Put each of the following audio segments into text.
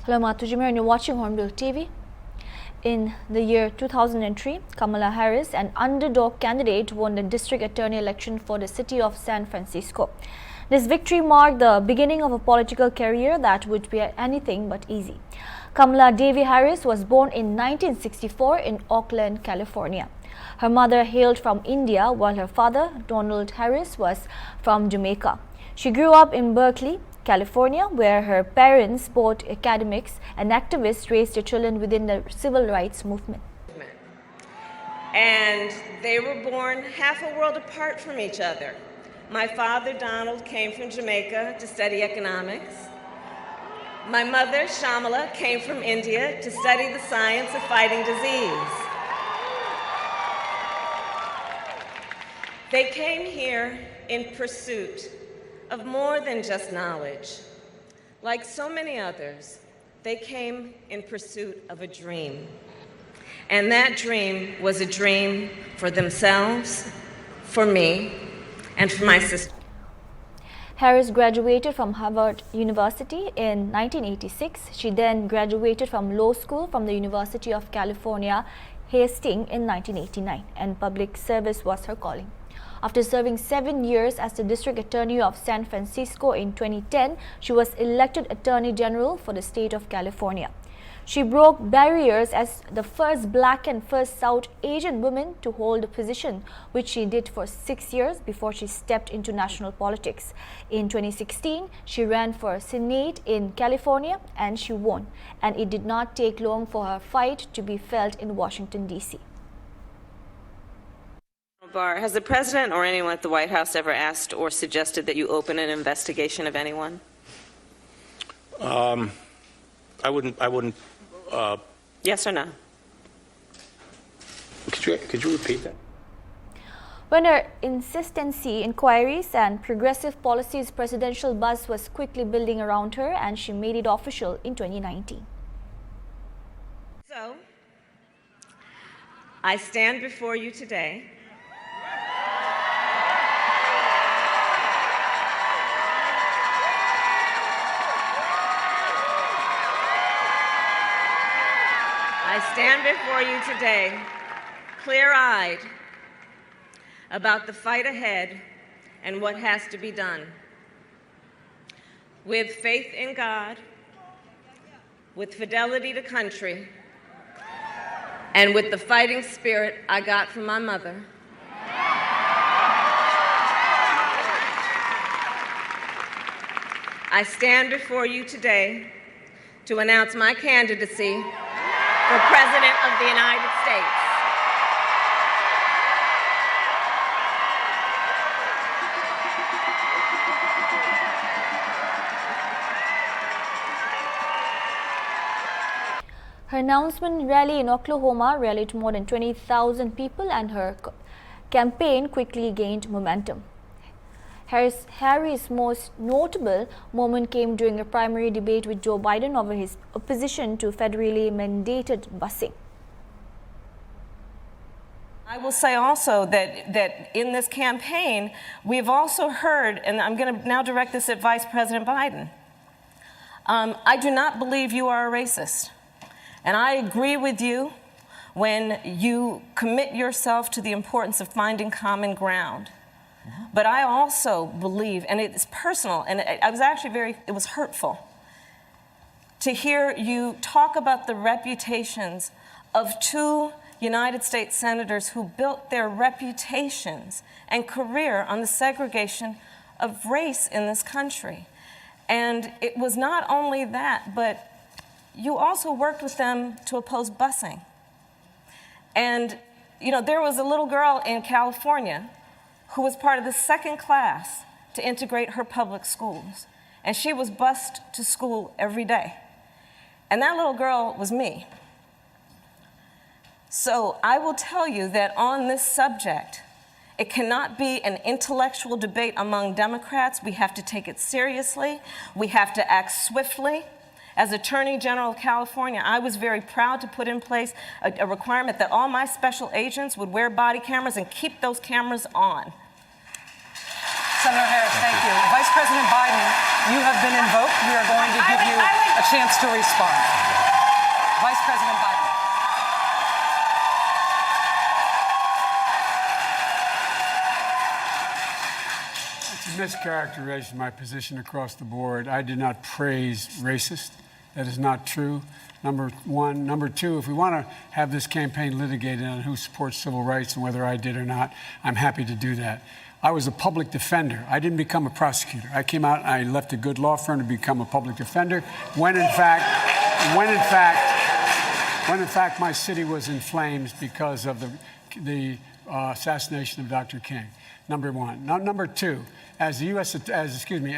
Hello, Matujima, and you're watching Hornbill TV. In the year 2003, Kamala Harris, an underdog candidate, won the district attorney election for the city of San Francisco. This victory marked the beginning of a political career that would be anything but easy. Kamala Devi Harris was born in 1964 in Oakland, California. Her mother hailed from India, while her father, Donald Harris, was from Jamaica. She grew up in Berkeley, California, where her parents, both academics and activists, raised their children within the civil rights movement. And they were born half a world apart from each other. My father, Donald, came from Jamaica to study economics. My mother, Shamala, came from India to study the science of fighting disease. They came here in pursuit of more than just knowledge. Like so many others, they came in pursuit of a dream. And that dream was a dream for themselves, for me, and for my sister. Harris graduated from Harvard University in 1986. She then graduated from law school from the University of California, Hastings in 1989, and public service was her calling. After serving 7 years as the District Attorney of San Francisco in 2010, she was elected Attorney General for the state of California. She broke barriers as the first Black and first South Asian woman to hold the position, which she did for 6 years before she stepped into national politics. In 2016, she ran for Senate in California and she won, and it did not take long for her fight to be felt in Washington, D.C. Has the President or anyone at the White House ever asked or suggested that you open an investigation of anyone? I wouldn't. Yes or no? Could you repeat that? When her insistency, inquiries and progressive policies, presidential buzz was quickly building around her, and she made it official in 2019. So, I stand before you today clear-eyed about the fight ahead and what has to be done. With faith in God, with fidelity to country, and with the fighting spirit I got from my mother, I stand before you today to announce my candidacy for President of the United States. Her announcement rally in Oklahoma rallied more than 20,000 people, and her campaign quickly gained momentum. Harris' most notable moment came during a primary debate with Joe Biden over his opposition to federally mandated busing. I will say also that in this campaign, we've also heard, and I'm going to now direct this at Vice President Biden, I do not believe you are a racist. And I agree with you when you commit yourself to the importance of finding common ground. But I also believe, and it's personal, and I was actually it was hurtful to hear you talk about the reputations of two United States senators who built their reputations and career on the segregation of race in this country. And it was not only that, but you also worked with them to oppose busing. And, you know, there was a little girl in California who was part of the second class to integrate her public schools. And she was bused to school every day. And that little girl was me. So I will tell you that on this subject, it cannot be an intellectual debate among Democrats. We have to take it seriously. We have to act swiftly. As Attorney General of California, I was very proud to put in place a requirement that all my special agents would wear body cameras and keep those cameras on. Senator Harris, thank you. Vice President Biden, you have been invoked. We are going to give you a chance to respond. Vice President Biden. It's a mischaracterization of my position across the board. I did not praise racist. That is not true. Number one. Number two, if we want to have this campaign litigated on who supports civil rights and whether I did or not, I'm happy to do that. I was a public defender. I didn't become a prosecutor. I came out and I left a good law firm to become a public defender when in fact my city was in flames because of the assassination of Dr. King. Number one. Number two, as the Vice President of the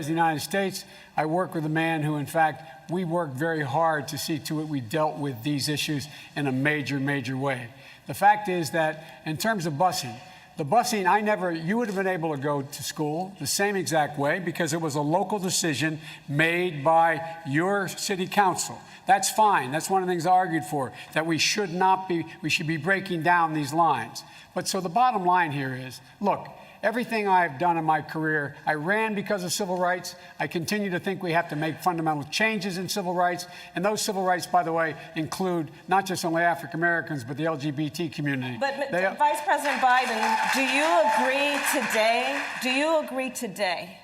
United States, I work with a man who, in fact, we worked very hard to see to it we dealt with these issues in a major, major way. The fact is that in terms of busing, the busing, you would have been able to go to school the same exact way because it was a local decision made by your city council. That's fine. That's one of the things I argued for, that we should be breaking down these lines. But so the bottom line here is, look, everything I've done in my career, I ran because of civil rights. I continue to think we have to make fundamental changes in civil rights. And those civil rights, by the way, include not just only African Americans, but the LGBT community. But Vice President Biden, do you agree today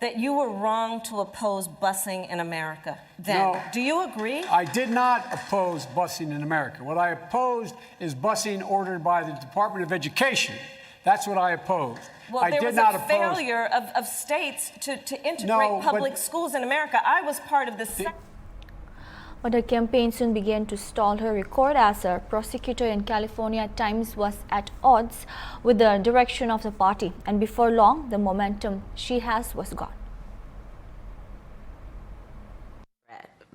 that you were wrong to oppose busing in America then? No. Do you agree? I did not oppose busing in America. What I opposed is busing ordered by the Department of Education. That's what I opposed. Well, there was a failure of states to integrate public schools in America. I was part of this. But her campaign soon began to stall. Her record as a prosecutor in California at times was at odds with the direction of the party. And before long, the momentum she has was gone.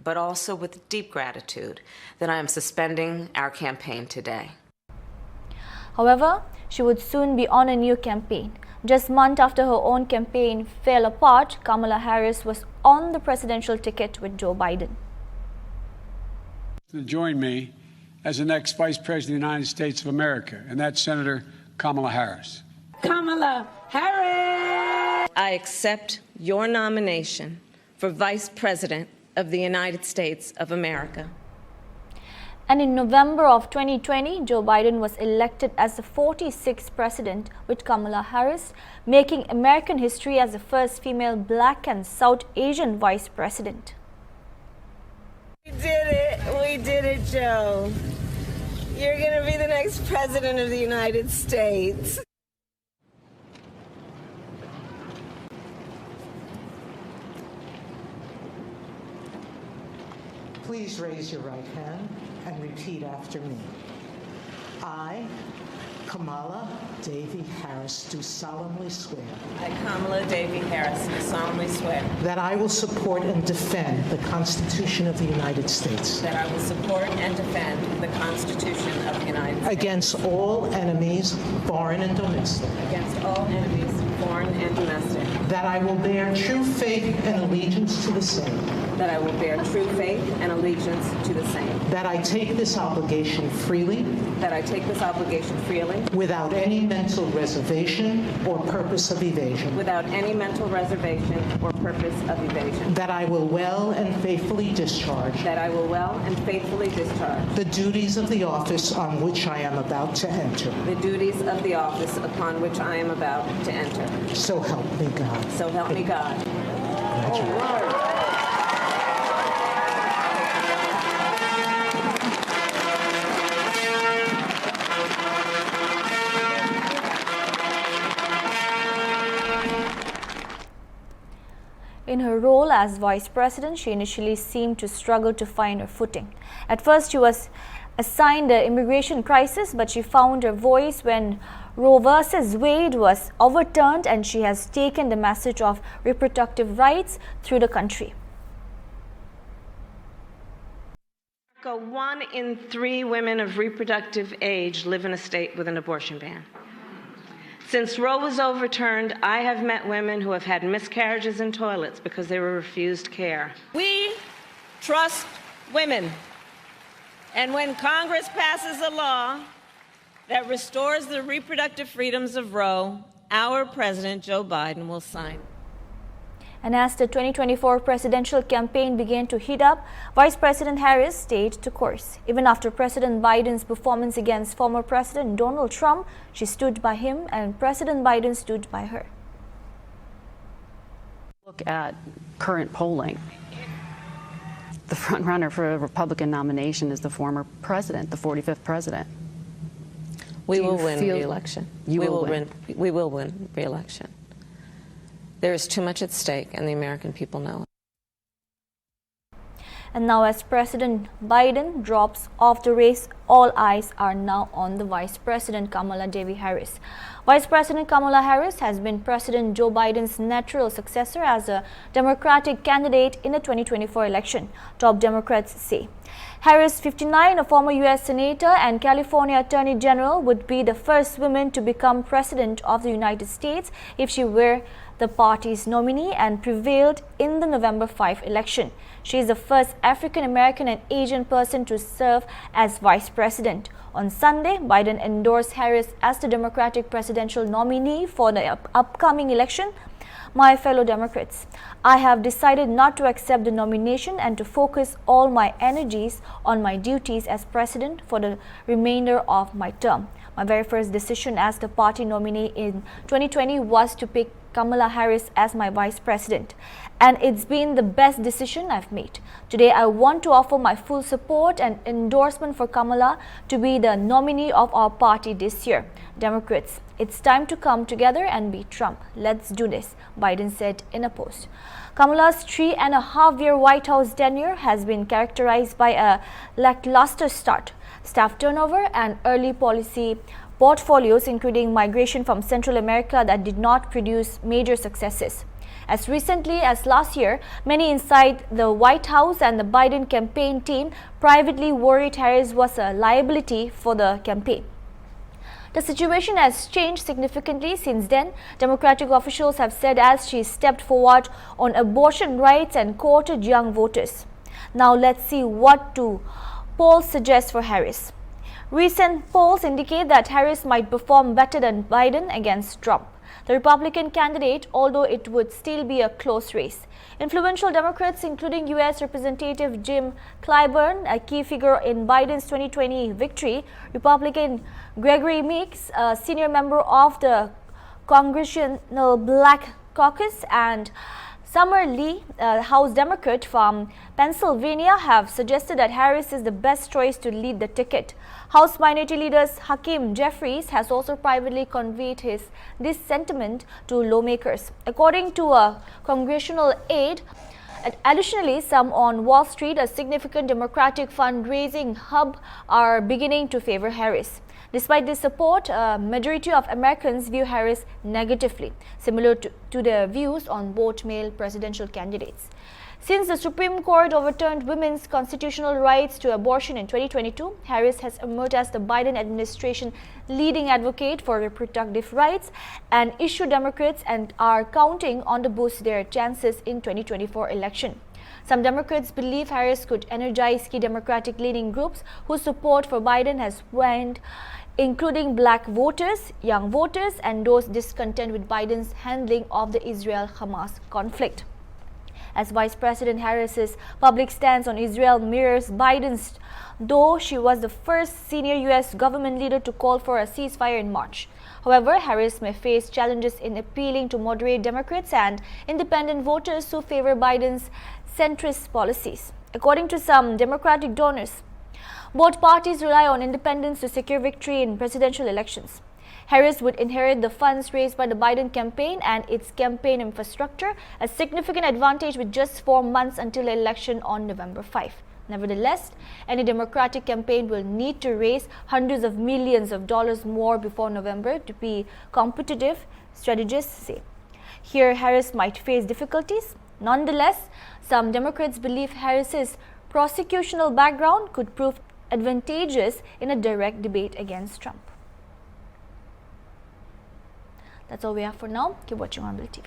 But also with deep gratitude that I am suspending our campaign today. However, she would soon be on a new campaign. Just months after her own campaign fell apart, Kamala Harris was on the presidential ticket with Joe Biden. To join me as the next Vice President of the United States of America, and that's Senator Kamala Harris. Kamala Harris! I accept your nomination for Vice President of the United States of America. And in November of 2020, Joe Biden was elected as the 46th president, with Kamala Harris making American history as the first female Black and South Asian vice president. We did it, Joe. You're going to be the next president of the United States. Please raise your right hand and repeat after me. I, Kamala Davy Harris, do solemnly swear. I, Kamala Davy Harris, do solemnly swear That I will support and defend the Constitution of the United States. that I will support and defend the Constitution of the United States Against all enemies, foreign and domestic. against all enemies, foreign and domestic, That I will bear true faith and allegiance to the same. that I will bear true faith and allegiance to the same, That I take this obligation freely, that I take this obligation freely, without any mental reservation or purpose of evasion. without any mental reservation or purpose of evasion, That I will well and faithfully discharge that I will well and faithfully discharge the duties of the office on which I am about to enter. the duties of the office upon which I am about to enter. So help me God. So help me God. In her role as vice president, she initially seemed to struggle to find her footing. At first, she was assigned the immigration crisis, but she found her voice when Roe versus Wade was overturned, and she has taken the message of reproductive rights through the country. 1 in 3 women of reproductive age live in a state with an abortion ban. Since Roe was overturned, I have met women who have had miscarriages in toilets because they were refused care. We trust women. And when Congress passes a law that restores the reproductive freedoms of Roe, our President, Joe Biden, will sign. And as the 2024 presidential campaign began to heat up, Vice President Harris stayed the course. Even after President Biden's performance against former President Donald Trump, she stood by him and President Biden stood by her. Look at current polling. The front runner for a Republican nomination is the former president, the 45th president. We will win re-election. We will win re-election. There is too much at stake, and the American people know it. And now as President Biden drops off the race, all eyes are now on the Vice President Kamala Harris. Vice President Kamala Harris has been President Joe Biden's natural successor as a Democratic candidate in the 2024 election, top Democrats say. Harris, 59, a former U.S. Senator and California Attorney General, would be the first woman to become President of the United States if she were the party's nominee and prevailed in the November 5 election. She is the first African American and Asian person to serve as Vice President. On Sunday, Biden endorsed Harris as the Democratic presidential nominee for the upcoming election. My fellow Democrats, I have decided not to accept the nomination and to focus all my energies on my duties as president for the remainder of my term. My very first decision as the party nominee in 2020 was to pick Kamala Harris as my vice president, and it's been the best decision I've made. Today, I want to offer my full support and endorsement for Kamala to be the nominee of our party this year. Democrats, it's time to come together and beat Trump. Let's do this, Biden said in a post. Kamala's 3.5-year White House tenure has been characterized by a lackluster start, staff turnover, and early policy portfolios, including migration from Central America, that did not produce major successes. As recently as last year, many inside the White House and the Biden campaign team privately worried Harris was a liability for the campaign. The situation has changed significantly since then, Democratic officials have said, as she stepped forward on abortion rights and courted young voters. Now let's see what do polls suggest for Harris. Recent polls indicate that Harris might perform better than Biden against Trump, the Republican candidate, although it would still be a close race. Influential Democrats, including U.S. Representative Jim Clyburn, a key figure in Biden's 2020 victory, Republican Gregory Meeks, a senior member of the Congressional Black Caucus, and Summer Lee, a House Democrat from Pennsylvania, have suggested that Harris is the best choice to lead the ticket. House Minority Leader Hakeem Jeffries has also privately conveyed this sentiment to lawmakers. According to a congressional aide, additionally, some on Wall Street, a significant Democratic fundraising hub, are beginning to favor Harris. Despite this support, a majority of Americans view Harris negatively, similar to their views on both male presidential candidates. Since the Supreme Court overturned women's constitutional rights to abortion in 2022, Harris has emerged as the Biden administration's leading advocate for reproductive rights, and issue Democrats and are counting on to boost their chances in 2024 election. Some Democrats believe Harris could energize key Democratic-leaning groups whose support for Biden has waned, including black voters, young voters, and those discontent with Biden's handling of the Israel-Hamas conflict. As Vice President Harris's public stance on Israel mirrors Biden's, though she was the first senior U.S. government leader to call for a ceasefire in March. However, Harris may face challenges in appealing to moderate Democrats and independent voters who favor Biden's centrist policies. According to some Democratic donors, both parties rely on independents to secure victory in presidential elections. Harris would inherit the funds raised by the Biden campaign and its campaign infrastructure, a significant advantage with just 4 months until the election on November 5. Nevertheless, any Democratic campaign will need to raise hundreds of millions of dollars more before November to be competitive, strategists say. Here, Harris might face difficulties. Nonetheless, some Democrats believe Harris's prosecutorial background could prove advantageous in a direct debate against Trump. That's all we have for now. Keep watching Hornbill TV.